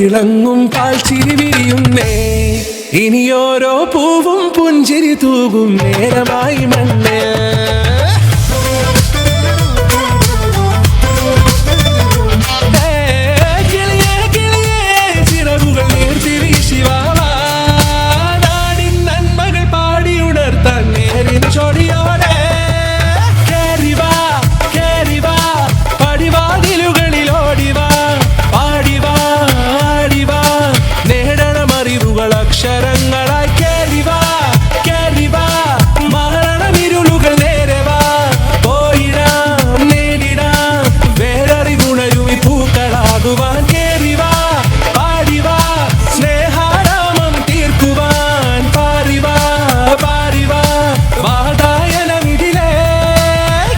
തിളങ്ങും പാൽച്ചിരി വിരിയുന്നേ. ഇനിയോരോ പൂവും പുഞ്ചിരി തൂകും നേരമായി മണ്ണ്. അക്ഷരങ്ങളായി കേറിവാ കേറിവാ മരണമിരുളുകൾ നേരവാ പോയിടാം നേടിടാം വേററിവുണരുമി പൂക്കളാകുവാൻ കേറിവാ പാടിവാ സ്നേഹാരാമം തീർക്കുവാൻ പാറിവാ പാറിവാ വാതായനമിതിലേ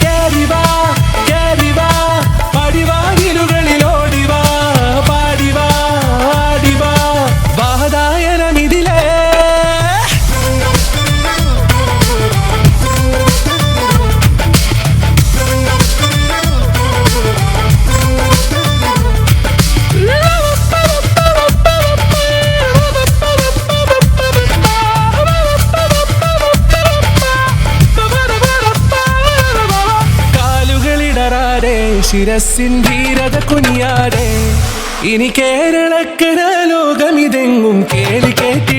കേറിവാ കേറിവാ പടിവാതിലുകളിലോടിവാ പാടിവാ ആടിവാ വാതായനമിതിലേ. ശിരസിൻ ധീരത കുനിയാടെ ഇനി കേരളക്കര ലോകമിതെങ്ങും കേളി കേട്ടി